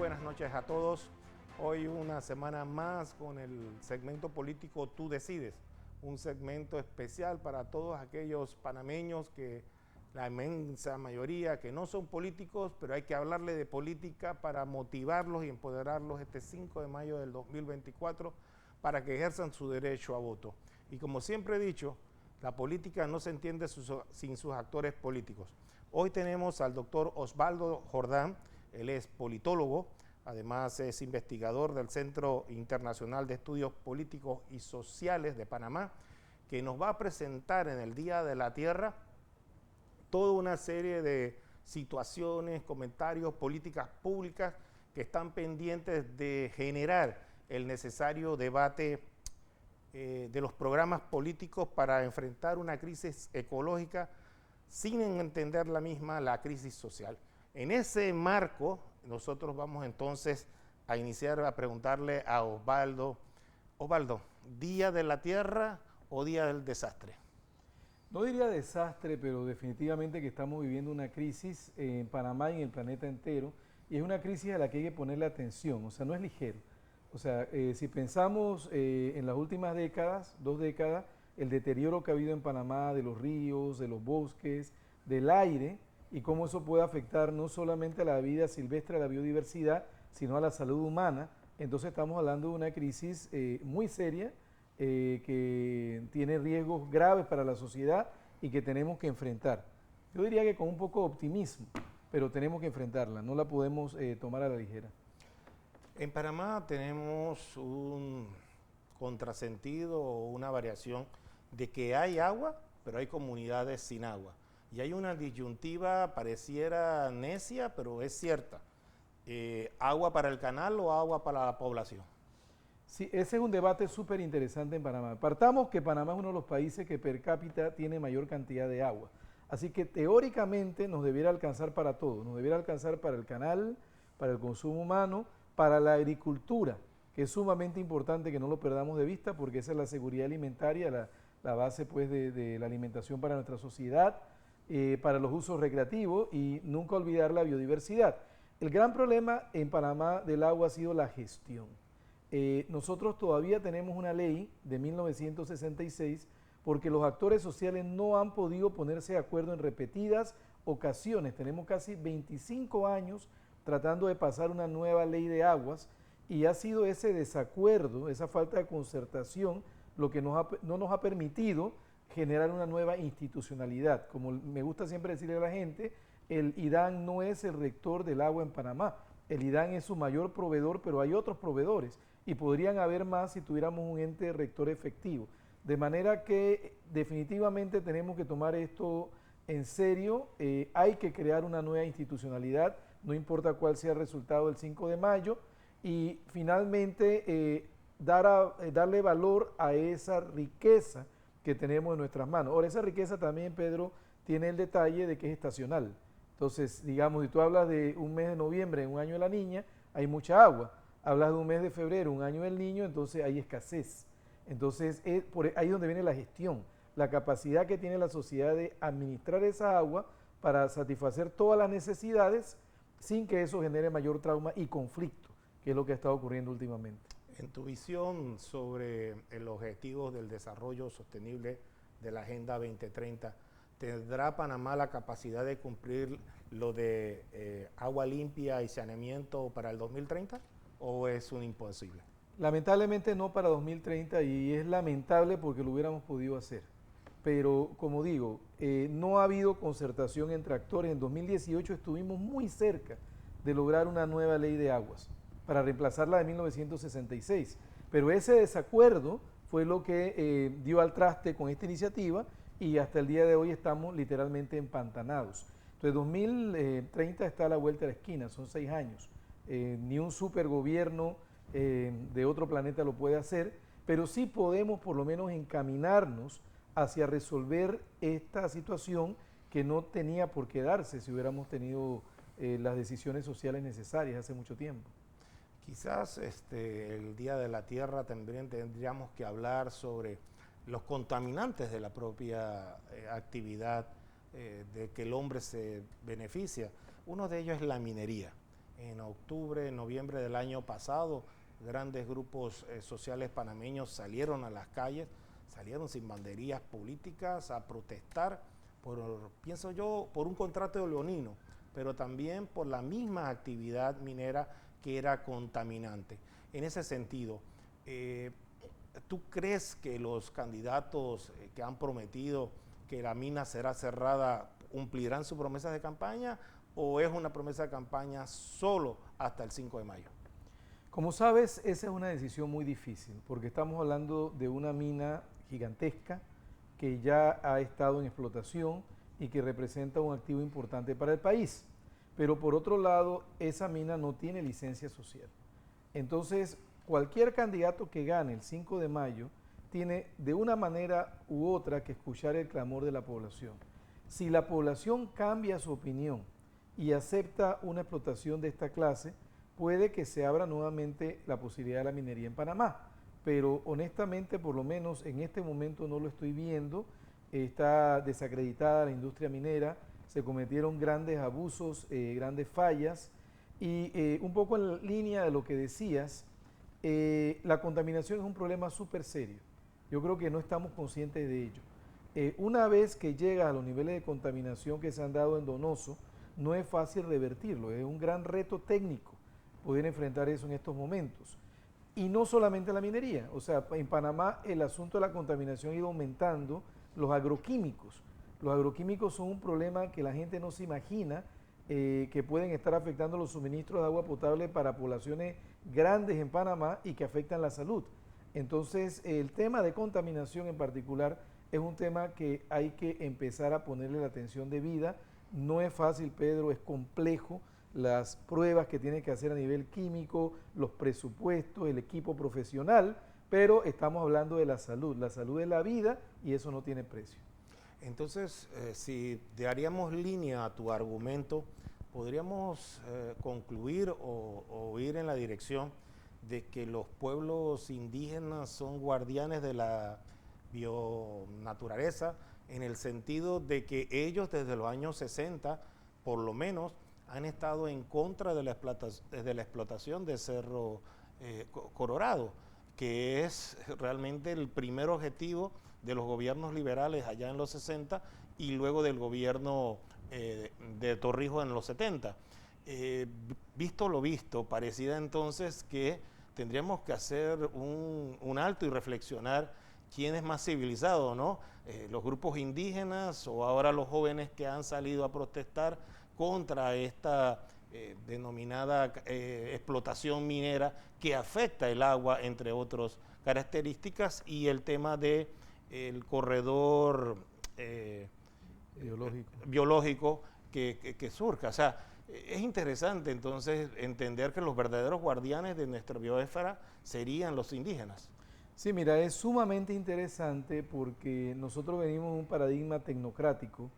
buenas noches a todos. Hoy una semana más con el segmento político Tú Decides, un segmento especial para todos aquellos panameños que la inmensa mayoría que no son políticos, pero hay que hablarle de política para motivarlos y empoderarlos este 5 de mayo del 2024 para que ejerzan su derecho a voto. Y como siempre he dicho, la política no se entiende sin sus actores políticos. Hoy tenemos al doctor Osvaldo Jordán, él es politólogo, además es investigador del Centro Internacional de Estudios Políticos y Sociales de Panamá, que nos va a presentar en el Día de la Tierra toda una serie de situaciones, comentarios, políticas públicas que están pendientes de generar el necesario debate de los programas políticos para enfrentar una crisis ecológica sin entender la misma, la crisis social. En ese marco, nosotros vamos entonces a iniciar a preguntarle a Osvaldo, ¿Día de la Tierra o Día del Desastre? No diría desastre, pero definitivamente que estamos viviendo una crisis en Panamá y en el planeta entero, y es una crisis a la que hay que ponerle atención, o sea, no es ligero. O sea, si pensamos en las últimas décadas, 2 décadas, el deterioro que ha habido en Panamá de los ríos, de los bosques, del aire, y cómo eso puede afectar no solamente a la vida silvestre, a la biodiversidad, sino a la salud humana, entonces estamos hablando de una crisis muy seria, que tiene riesgos graves para la sociedad y que tenemos que enfrentar. Yo diría que con un poco de optimismo, pero tenemos que enfrentarla, no la podemos tomar a la ligera. En Panamá tenemos un contrasentido o una variación de que hay agua, pero hay comunidades sin agua. Y hay una disyuntiva, pareciera necia, pero es cierta. ¿Agua para el canal o agua para la población? Sí, ese es un debate súper interesante en Panamá. Partamos que Panamá es uno de los países que per cápita tiene mayor cantidad de agua. Así que teóricamente nos debiera alcanzar para todo. Nos debiera alcanzar para el canal, para el consumo humano, para la agricultura, que es sumamente importante que no lo perdamos de vista porque esa es la seguridad alimentaria, la base pues de la alimentación para nuestra sociedad, para los usos recreativos y nunca olvidar la biodiversidad. El gran problema en Panamá del agua ha sido la gestión. Nosotros todavía tenemos una ley de 1966 porque los actores sociales no han podido ponerse de acuerdo en repetidas ocasiones. Tenemos casi 25 años tratando de pasar una nueva ley de aguas y ha sido ese desacuerdo, esa falta de concertación, lo que no nos ha permitido generar una nueva institucionalidad. Como me gusta siempre decirle a la gente, el IDAN no es el rector del agua en Panamá, el IDAN es su mayor proveedor, pero hay otros proveedores y podrían haber más si tuviéramos un ente rector efectivo. De manera que definitivamente tenemos que tomar esto en serio, hay que crear una nueva institucionalidad, no importa cuál sea el resultado del 5 de mayo, y finalmente darle valor a esa riqueza que tenemos en nuestras manos. Ahora, esa riqueza también, Pedro, tiene el detalle de que es estacional. Entonces, digamos, si tú hablas de un mes de noviembre, un año de la niña, hay mucha agua. Hablas de un mes de febrero, un año del niño, entonces hay escasez. Entonces, ahí es donde viene la gestión, la capacidad que tiene la sociedad de administrar esa agua para satisfacer todas las necesidades sin que eso genere mayor trauma y conflicto, que es lo que ha estado ocurriendo últimamente. En tu visión sobre el objetivo del desarrollo sostenible de la Agenda 2030, ¿tendrá Panamá la capacidad de cumplir lo de agua limpia y saneamiento para el 2030 o es un imposible? Lamentablemente no para 2030 y es lamentable porque lo hubiéramos podido hacer. Pero como digo, no ha habido concertación entre actores. En 2018 estuvimos muy cerca de lograr una nueva ley de aguas para reemplazar la de 1966. Pero ese desacuerdo fue lo que dio al traste con esta iniciativa y hasta el día de hoy estamos literalmente empantanados. Entonces 2030 está a la vuelta de la esquina, son 6 años. Ni un supergobierno de otro planeta lo puede hacer, pero sí podemos por lo menos encaminarnos hacia resolver esta situación que no tenía por qué darse si hubiéramos tenido las decisiones sociales necesarias hace mucho tiempo. Quizás el Día de la Tierra tendríamos que hablar sobre los contaminantes de la propia actividad de que el hombre se beneficia. Uno de ellos es la minería. en octubre, noviembre del año pasado. Grandes grupos sociales panameños salieron a las calles, salieron sin banderías políticas a protestar pienso yo, por un contrato leonino, pero también por la misma actividad minera que era contaminante. En ese sentido, ¿tú crees que los candidatos que han prometido que la mina será cerrada cumplirán sus promesas de campaña o es una promesa de campaña solo hasta el 5 de mayo? Como sabes, esa es una decisión muy difícil porque estamos hablando de una mina gigantesca que ya ha estado en explotación y que representa un activo importante para el país. Pero por otro lado, esa mina no tiene licencia social. Entonces, cualquier candidato que gane el 5 de mayo tiene de una manera u otra que escuchar el clamor de la población. Si la población cambia su opinión y acepta una explotación de esta clase, puede que se abra nuevamente la posibilidad de la minería en Panamá. Pero honestamente, por lo menos en este momento no lo estoy viendo. Está desacreditada la industria minera, se cometieron grandes abusos, grandes fallas y un poco en línea de lo que decías, la contaminación es un problema súper serio. Yo creo que no estamos conscientes de ello. Una vez que llega a los niveles de contaminación que se han dado en Donoso, no es fácil revertirlo, es un gran reto técnico poder enfrentar eso en estos momentos. Y no solamente la minería, o sea, en Panamá el asunto de la contaminación ha ido aumentando, los agroquímicos. Los agroquímicos son un problema que la gente no se imagina que pueden estar afectando los suministros de agua potable para poblaciones grandes en Panamá y que afectan la salud. Entonces, el tema de contaminación en particular es un tema que hay que empezar a ponerle la atención debida. No es fácil, Pedro, es complejo. Las pruebas que tiene que hacer a nivel químico, los presupuestos, el equipo profesional, pero estamos hablando de la salud es la vida y eso no tiene precio. Entonces, si daríamos línea a tu argumento, podríamos concluir o ir en la dirección de que los pueblos indígenas son guardianes de la bionaturaleza, en el sentido de que ellos desde los años 60, por lo menos, han estado en contra de la explotación de Cerro Colorado, que es realmente el primer objetivo de los gobiernos liberales allá en los 60 y luego del gobierno de Torrijos en los 70. Visto lo visto, parecía entonces que tendríamos que hacer un alto y reflexionar quién es más civilizado, ¿no? Los grupos indígenas o ahora los jóvenes que han salido a protestar contra esta denominada explotación minera que afecta el agua, entre otras características, y el tema del corredor biológico que surja. O sea, es interesante entonces entender que los verdaderos guardianes de nuestra biosfera serían los indígenas. Sí, mira, es sumamente interesante porque nosotros venimos de un paradigma tecnocrático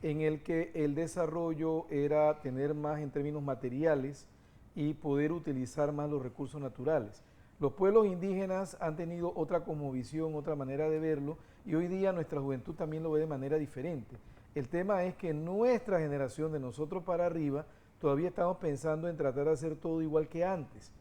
en el que el desarrollo era tener más en términos materiales y poder utilizar más los recursos naturales. Los pueblos indígenas han tenido otra cosmovisión, otra manera de verlo, y hoy día nuestra juventud también lo ve de manera diferente. El tema es que nuestra generación, de nosotros para arriba, todavía estamos pensando en tratar de hacer todo igual que antes.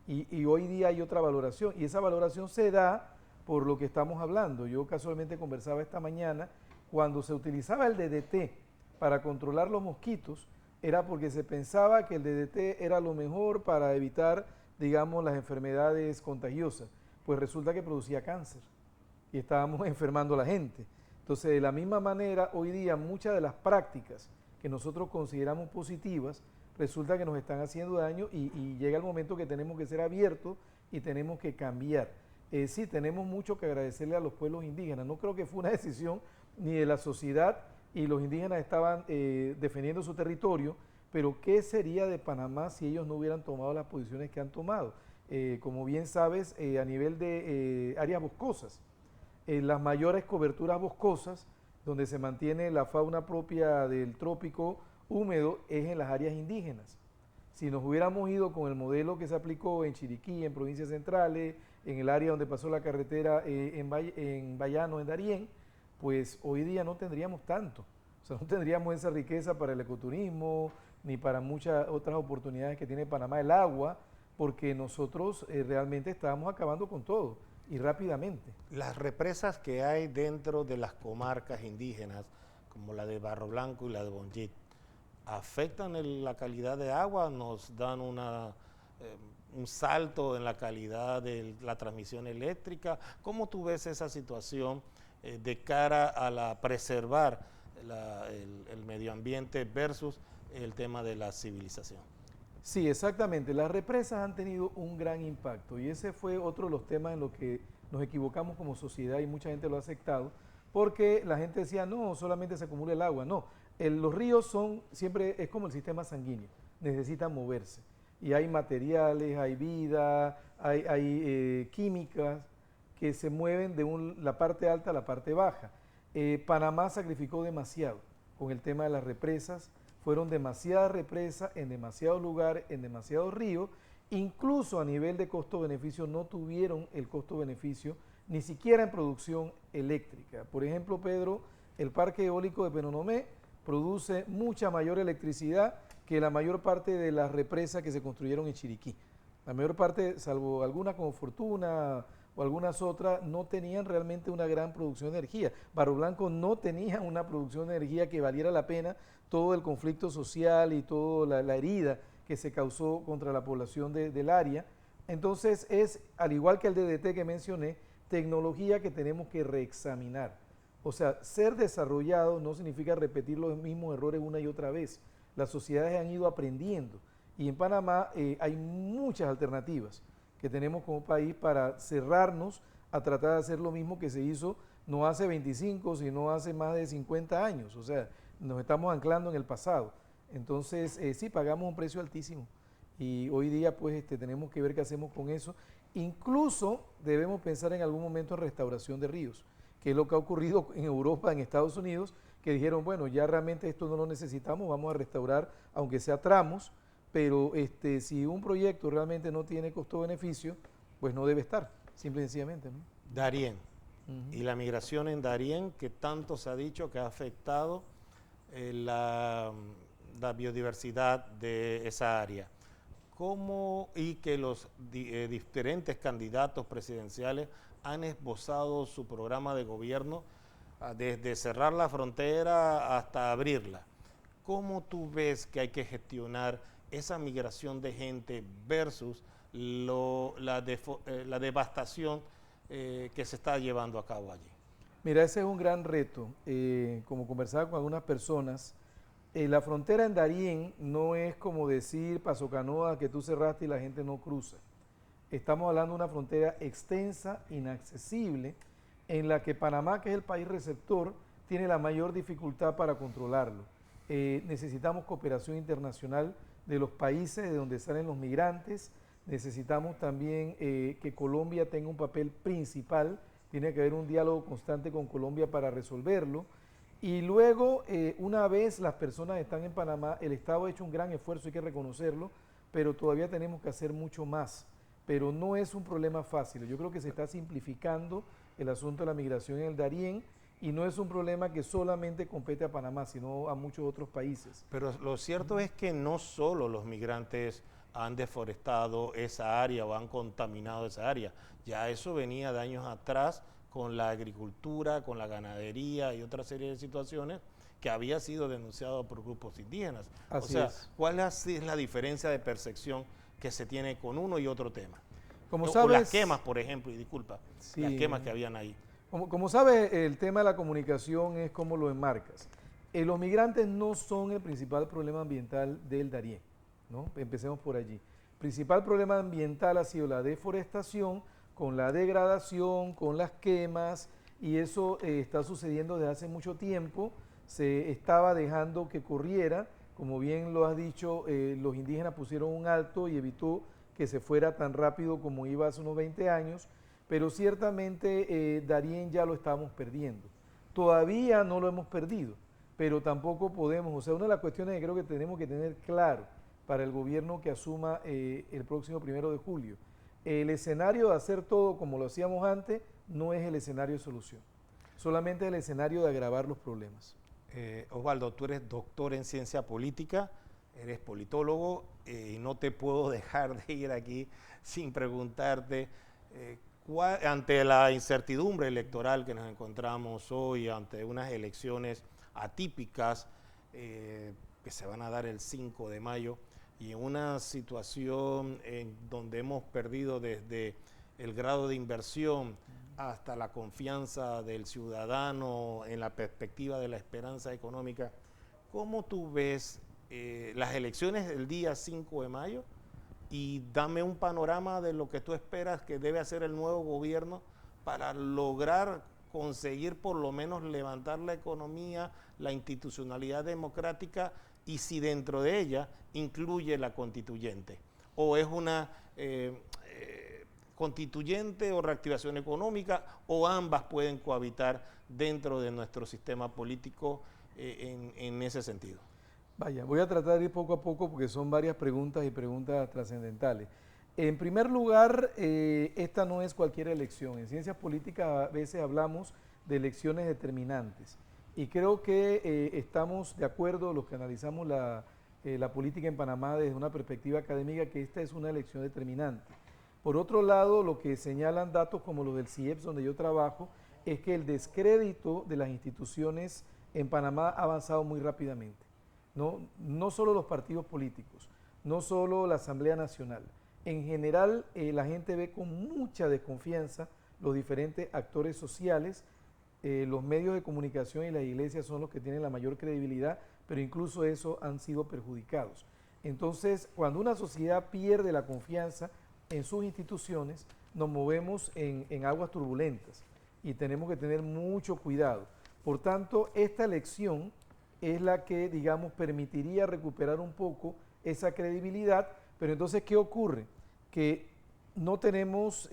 Y hoy día hay otra valoración, y esa valoración se da por lo que estamos hablando. Yo casualmente conversaba esta mañana, cuando se utilizaba el DDT para controlar los mosquitos, era porque se pensaba que el DDT era lo mejor para evitar, digamos, las enfermedades contagiosas. Pues resulta que producía cáncer y estábamos enfermando a la gente. Entonces, de la misma manera, hoy día muchas de las prácticas que nosotros consideramos positivas, resulta que nos están haciendo daño y llega el momento que tenemos que ser abiertos y tenemos que cambiar. Sí, tenemos mucho que agradecerle a los pueblos indígenas. No creo que fue una decisión ni de la sociedad y los indígenas estaban defendiendo su territorio, pero ¿qué sería de Panamá si ellos no hubieran tomado las posiciones que han tomado? Como bien sabes, a nivel de áreas boscosas, las mayores coberturas boscosas, donde se mantiene la fauna propia del trópico húmedo, es en las áreas indígenas. Si nos hubiéramos ido con el modelo que se aplicó en Chiriquí, en provincias centrales, en el área donde pasó la carretera en Bayano, en Darién, pues hoy día no tendríamos tanto. O sea, no tendríamos esa riqueza para el ecoturismo, ni para muchas otras oportunidades que tiene Panamá el agua, porque nosotros realmente estábamos acabando con todo y rápidamente. Las represas que hay dentro de las comarcas indígenas, como la de Barro Blanco y la de Bonjit, ¿afectan la calidad de agua? ¿Nos dan un salto en la calidad de la transmisión eléctrica? ¿Cómo tú ves esa situación de cara a preservar el medio ambiente versus el tema de la civilización? Sí, exactamente. Las represas han tenido un gran impacto y ese fue otro de los temas en los que nos equivocamos como sociedad y mucha gente lo ha aceptado, porque la gente decía, no, solamente se acumula el agua. No, los ríos siempre es como el sistema sanguíneo, necesitan moverse. Y hay materiales, hay vida, hay químicas que se mueven de la parte alta a la parte baja. Panamá sacrificó demasiado con el tema de las represas. Fueron demasiadas represas en demasiados lugares, en demasiados ríos, incluso a nivel de costo-beneficio no tuvieron el costo-beneficio ni siquiera en producción eléctrica. Por ejemplo, Pedro, el parque eólico de Penonomé produce mucha mayor electricidad que la mayor parte de las represas que se construyeron en Chiriquí. La mayor parte, salvo algunas como Fortuna o algunas otras, no tenían realmente una gran producción de energía. Barro Blanco no tenía una producción de energía que valiera la pena todo el conflicto social y toda la herida que se causó contra la población del área. Entonces es, al igual que el DDT que mencioné, tecnología que tenemos que reexaminar. O sea, ser desarrollado no significa repetir los mismos errores una y otra vez. Las sociedades han ido aprendiendo y en Panamá hay muchas alternativas que tenemos como país para cerrarnos a tratar de hacer lo mismo que se hizo no hace 25, sino hace más de 50 años. O sea, nos estamos anclando en el pasado. Entonces, sí, pagamos un precio altísimo y hoy día pues tenemos que ver qué hacemos con eso. Incluso debemos pensar en algún momento en restauración de ríos, que es lo que ha ocurrido en Europa, en Estados Unidos, que dijeron, bueno, ya realmente esto no lo necesitamos, vamos a restaurar, aunque sea tramos, pero si un proyecto realmente no tiene costo-beneficio, pues no debe estar, simple y sencillamente, ¿no? Darién, y la migración en Darién, que tanto se ha dicho que ha afectado la biodiversidad de esa área. ¿Cómo y que los diferentes candidatos presidenciales han esbozado su programa de gobierno desde cerrar la frontera hasta abrirla? ¿Cómo tú ves que hay que gestionar esa migración de gente versus la devastación que se está llevando a cabo allí? Mira, ese es un gran reto. Como conversaba con algunas personas, la frontera en Darién no es como decir Paso Canoa que tú cerraste y la gente no cruza. Estamos hablando de una frontera extensa, inaccesible, en la que Panamá, que es el país receptor, tiene la mayor dificultad para controlarlo. Necesitamos cooperación internacional de los países de donde salen los migrantes. Necesitamos también que Colombia tenga un papel principal. Tiene que haber un diálogo constante con Colombia para resolverlo. Y luego, una vez las personas están en Panamá, el Estado ha hecho un gran esfuerzo, hay que reconocerlo, pero todavía tenemos que hacer mucho más. Pero no es un problema fácil. Yo creo que se está simplificando el asunto de la migración en el Darién y no es un problema que solamente compete a Panamá, sino a muchos otros países. Pero lo cierto es que no solo los migrantes han deforestado esa área o han contaminado esa área. Ya eso venía de años atrás con la agricultura, con la ganadería y otra serie de situaciones que había sido denunciado por grupos indígenas. Así o sea, es. ¿cuál es la diferencia de percepción que se tiene con uno y otro tema? Como O sabes, las quemas, por ejemplo, y disculpa, sí, las quemas que habían ahí. Como sabes, el tema de la comunicación es como lo enmarcas. Los migrantes no son el principal problema ambiental del Darién, ¿no? Empecemos por allí. El principal problema ambiental ha sido la deforestación, con la degradación, con las quemas, y eso está sucediendo desde hace mucho tiempo. Se estaba dejando que corriera, como bien lo has dicho, los indígenas pusieron un alto y evitó que se fuera tan rápido como iba hace unos 20 años, pero ciertamente Darién ya lo estamos perdiendo. Todavía no lo hemos perdido, pero tampoco podemos, o sea, una de las cuestiones que creo que tenemos que tener claro para el gobierno que asuma el próximo 1 de julio, el escenario de hacer todo como lo hacíamos antes no es el escenario de solución, solamente el escenario de agravar los problemas. Osvaldo, tú eres doctor en ciencia política, eres politólogo y no te puedo dejar de ir aquí sin preguntarte, ante la incertidumbre electoral que nos encontramos hoy, ante unas elecciones atípicas que se van a dar el 5 de mayo, y en una situación en donde hemos perdido desde el grado de inversión hasta la confianza del ciudadano en la perspectiva de la esperanza económica, ¿cómo tú ves las elecciones del día 5 de mayo? Y dame un panorama de lo que tú esperas que debe hacer el nuevo gobierno para lograr conseguir por lo menos levantar la economía, la institucionalidad democrática, y si dentro de ella incluye la constituyente, o es una constituyente o reactivación económica, o ambas pueden cohabitar dentro de nuestro sistema político en ese sentido. Vaya, voy a tratar de ir poco a poco porque son varias preguntas y preguntas trascendentales. En primer lugar, esta no es cualquier elección. En ciencias políticas a veces hablamos de elecciones determinantes y creo que estamos de acuerdo los que analizamos la política en Panamá desde una perspectiva académica que esta es una elección determinante. Por otro lado, lo que señalan datos como los del CIEPS, donde yo trabajo, es que el descrédito de las instituciones en Panamá ha avanzado muy rápidamente. No solo los partidos políticos, no solo la Asamblea Nacional. En general, la gente ve con mucha desconfianza los diferentes actores sociales. Los medios de comunicación y las iglesias son los que tienen la mayor credibilidad, pero incluso eso han sido perjudicados. Entonces, cuando una sociedad pierde la confianza en sus instituciones, nos movemos en aguas turbulentas y tenemos que tener mucho cuidado. Por tanto, esta elección es la que, digamos, permitiría recuperar un poco esa credibilidad, pero entonces, ¿qué ocurre? Que no tenemos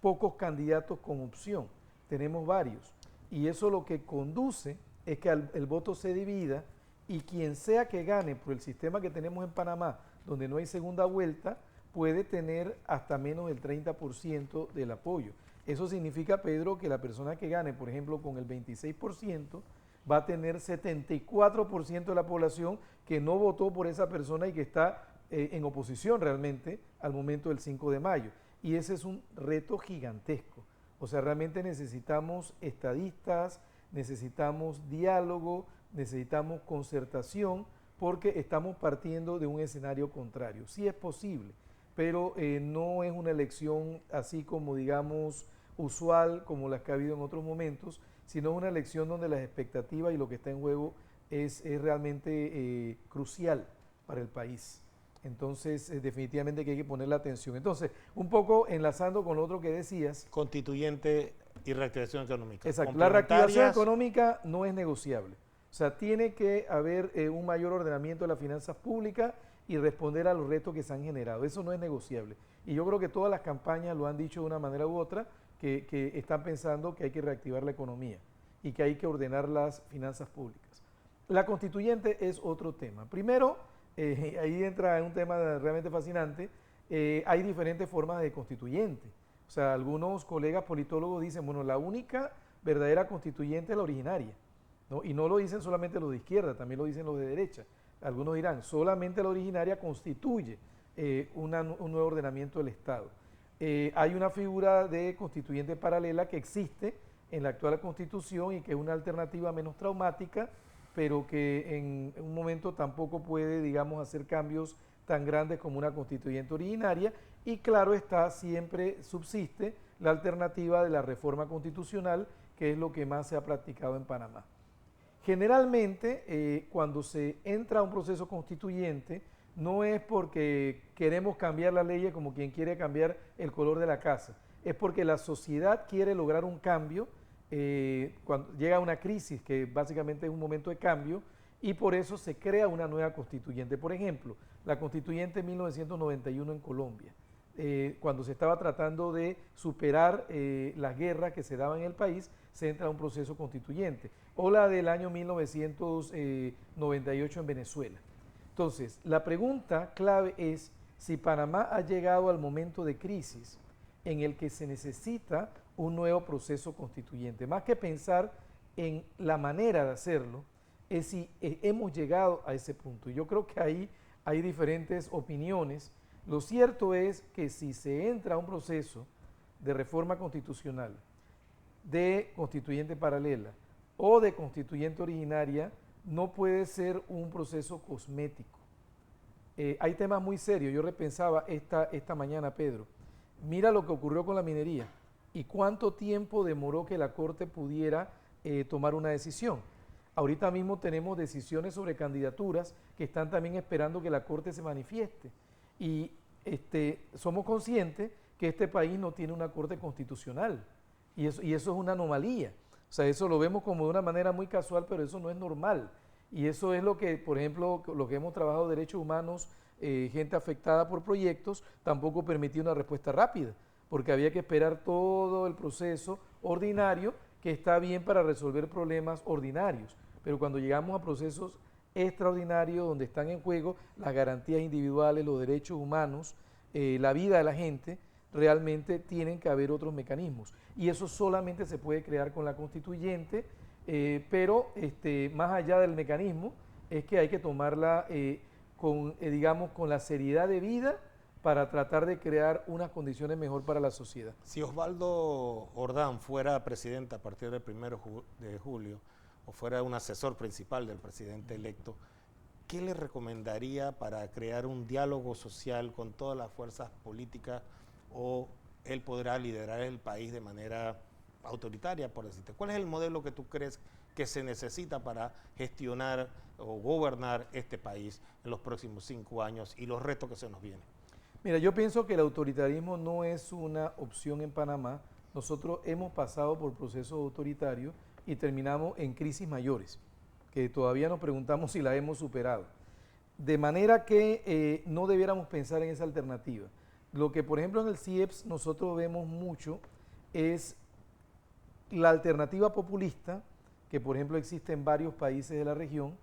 pocos candidatos con opción, tenemos varios, y eso lo que conduce es que el voto se divida y quien sea que gane por el sistema que tenemos en Panamá, donde no hay segunda vuelta, puede tener hasta menos del 30% del apoyo. Eso significa, Pedro, que la persona que gane, por ejemplo, con el 26%, va a tener 74% de la población que no votó por esa persona y que está en oposición realmente al momento del 5 de mayo. Y ese es un reto gigantesco. O sea, realmente necesitamos estadistas, necesitamos diálogo, necesitamos concertación, porque estamos partiendo de un escenario contrario. Sí es posible, pero no es una elección así como, digamos, usual, como las que ha habido en otros momentos, sino una elección donde las expectativas y lo que está en juego es realmente crucial para el país. Entonces, definitivamente que hay que poner la atención. Entonces, un poco enlazando con lo otro que decías. Constituyente y reactivación económica. Exacto, la reactivación económica no es negociable. O sea, tiene que haber un mayor ordenamiento de las finanzas públicas y responder a los retos que se han generado. Eso no es negociable. Y yo creo que todas las campañas lo han dicho de una manera u otra, que están pensando que hay que reactivar la economía y que hay que ordenar las finanzas públicas. La constituyente es otro tema. Primero, ahí entra un tema realmente fascinante, hay diferentes formas de constituyente. O sea, algunos colegas politólogos dicen, bueno, la única verdadera constituyente es la originaria, ¿no? Y no lo dicen solamente los de izquierda, también lo dicen los de derecha. Algunos dirán, solamente la originaria constituye un nuevo ordenamiento del Estado. Hay una figura de constituyente paralela que existe en la actual Constitución y que es una alternativa menos traumática, pero que en un momento tampoco puede, digamos, hacer cambios tan grandes como una constituyente originaria, y claro está, siempre subsiste la alternativa de la reforma constitucional, que es lo que más se ha practicado en Panamá. Generalmente, cuando se entra a un proceso constituyente, no es porque queremos cambiar la ley como quien quiere cambiar el color de la casa, es porque la sociedad quiere lograr un cambio, cuando llega una crisis que básicamente es un momento de cambio, y por eso se crea una nueva constituyente. Por ejemplo, la constituyente 1991 en Colombia, cuando se estaba tratando de superar las guerras que se daban en el país, se entra a un proceso constituyente, o la del año 1998 en Venezuela. Entonces, la pregunta clave es si Panamá ha llegado al momento de crisis en el que se necesita un nuevo proceso constituyente. Más que pensar en la manera de hacerlo, es si hemos llegado a ese punto. Yo creo que ahí hay diferentes opiniones. Lo cierto es que si se entra a un proceso de reforma constitucional, de constituyente paralela o de constituyente originaria, no puede ser un proceso cosmético. Hay temas muy serios. Yo repensaba esta mañana, Pedro. Mira lo que ocurrió con la minería y cuánto tiempo demoró que la Corte pudiera tomar una decisión. Ahorita mismo tenemos decisiones sobre candidaturas que están también esperando que la Corte se manifieste. Y somos conscientes que este país no tiene una Corte constitucional. Y eso es una anomalía. O sea, eso lo vemos como de una manera muy casual, pero eso no es normal. Y eso es lo que, por ejemplo, lo que hemos trabajado derechos humanos, gente afectada por proyectos, tampoco permitía una respuesta rápida, porque había que esperar todo el proceso ordinario, que está bien para resolver problemas ordinarios. Pero cuando llegamos a procesos extraordinarios, donde están en juego las garantías individuales, los derechos humanos, la vida de la gente, realmente tienen que haber otros mecanismos. Y eso solamente se puede crear con la constituyente, pero más allá del mecanismo, es que hay que tomarla digamos, con la seriedad de vida para tratar de crear unas condiciones mejor para la sociedad. Si Osvaldo Ordán fuera presidente a partir del 1 de julio, o fuera un asesor principal del presidente electo, ¿qué le recomendaría para crear un diálogo social con todas las fuerzas políticas, o él podrá liderar el país de manera autoritaria, por decirte? ¿Cuál es el modelo que tú crees que se necesita para gestionar o gobernar este país en los próximos 5 años y los retos que se nos vienen? Mira, yo pienso que el autoritarismo no es una opción en Panamá. Nosotros hemos pasado por procesos autoritarios y terminamos en crisis mayores, que todavía nos preguntamos si la hemos superado. De manera que no debiéramos pensar en esa alternativa. Lo que, por ejemplo, en el CIEPS nosotros vemos mucho es la alternativa populista, que por ejemplo existe en varios países de la región,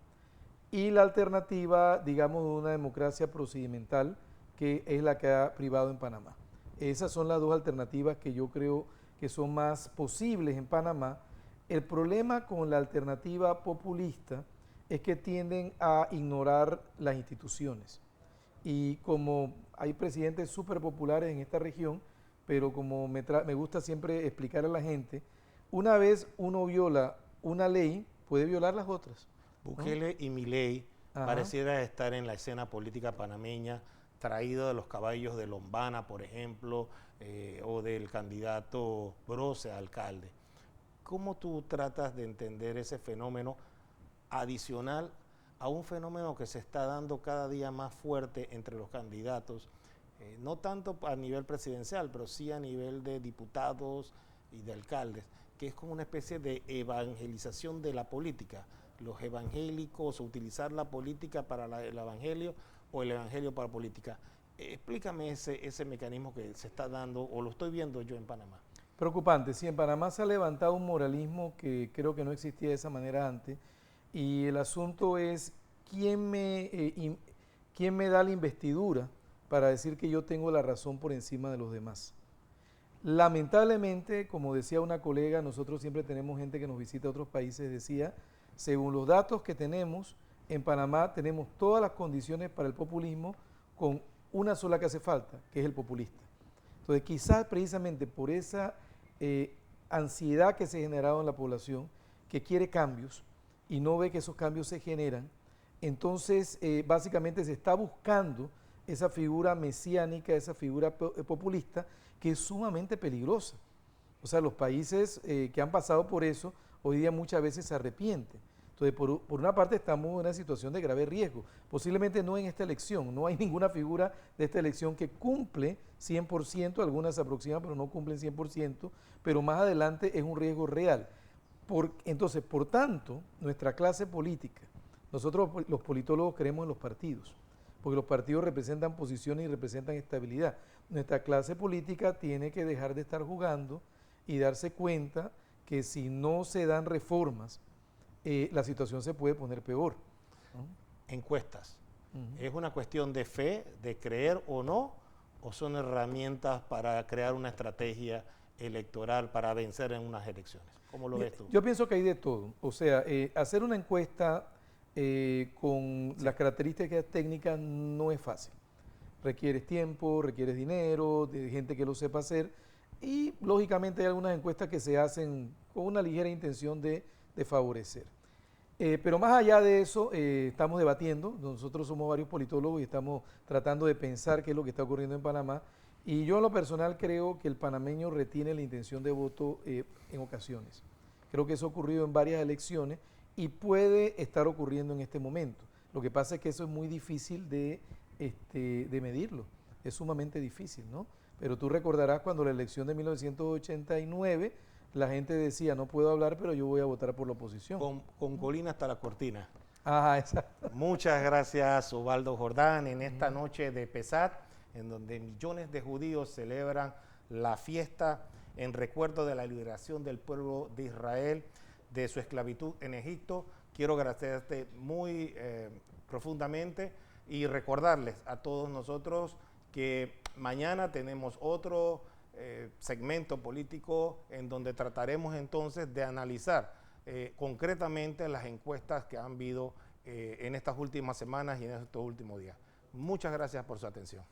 y la alternativa, digamos, de una democracia procedimental, que es la que ha privado en Panamá. Esas son las dos alternativas que yo creo que son más posibles en Panamá. El problema con la alternativa populista es que tienden a ignorar las instituciones. Y como hay presidentes súper populares en esta región, pero como me gusta siempre explicar a la gente, una vez uno viola una ley, puede violar las otras. Bukele y Milei pareciera estar en la escena política panameña, traído de los caballos de Lombana, por ejemplo, o del candidato Broce a alcalde. ¿Cómo tú tratas de entender ese fenómeno adicional a un fenómeno que se está dando cada día más fuerte entre los candidatos, no tanto a nivel presidencial, pero sí a nivel de diputados y de alcaldes, que es como una especie de evangelización de la política? Los evangélicos, utilizar la política para el evangelio o el evangelio para la política. Explícame ese mecanismo que se está dando, o lo estoy viendo yo en Panamá. Preocupante. Sí, en Panamá se ha levantado un moralismo que creo que no existía de esa manera antes, y el asunto es quién me da la investidura para decir que yo tengo la razón por encima de los demás. Lamentablemente, como decía una colega, nosotros siempre tenemos gente que nos visita a otros países, decía, según los datos que tenemos, en Panamá tenemos todas las condiciones para el populismo, con una sola que hace falta, que es el populista. Entonces, quizás precisamente por esa ansiedad que se ha generado en la población, que quiere cambios y no ve que esos cambios se generan, entonces básicamente se está buscando esa figura mesiánica, esa figura populista, que es sumamente peligrosa. O sea, los países que han pasado por eso, hoy día muchas veces se arrepienten. Entonces, por una parte estamos en una situación de grave riesgo. Posiblemente no en esta elección, no hay ninguna figura de esta elección que cumple 100%, algunas se aproximan, pero no cumplen 100%, pero más adelante es un riesgo real. Entonces, por tanto, nuestra clase política, nosotros los politólogos creemos en los partidos, porque los partidos representan posiciones y representan estabilidad. Nuestra clase política tiene que dejar de estar jugando y darse cuenta que si no se dan reformas, la situación se puede poner peor. Encuestas. ¿Es una cuestión de fe, de creer o no, o son herramientas para crear una estrategia electoral para vencer en unas elecciones? ¿Cómo lo ves tú? Yo pienso que hay de todo. O sea, hacer una encuesta con las características técnicas no es fácil. Requieres tiempo, requieres dinero, de gente que lo sepa hacer y lógicamente hay algunas encuestas que se hacen con una ligera intención de favorecer. Pero más allá de eso, estamos debatiendo, nosotros somos varios politólogos y estamos tratando de pensar qué es lo que está ocurriendo en Panamá y yo en lo personal creo que el panameño retiene la intención de voto en ocasiones. Creo que eso ha ocurrido en varias elecciones y puede estar ocurriendo en este momento. Lo que pasa es que eso es muy difícil de medirlo, es sumamente difícil, ¿no? Pero tú recordarás cuando la elección de 1989, la gente decía, no puedo hablar, pero yo voy a votar por la oposición. Con colina hasta la cortina. Ajá, exacto. Muchas gracias, Ubaldo Jordán, en esta noche de Pesach, en donde millones de judíos celebran la fiesta en recuerdo de la liberación del pueblo de Israel de su esclavitud en Egipto. Quiero agradecerte muy profundamente y recordarles a todos nosotros que mañana tenemos otro segmento político en donde trataremos entonces de analizar concretamente las encuestas que han habido en estas últimas semanas y en estos últimos días. Muchas gracias por su atención.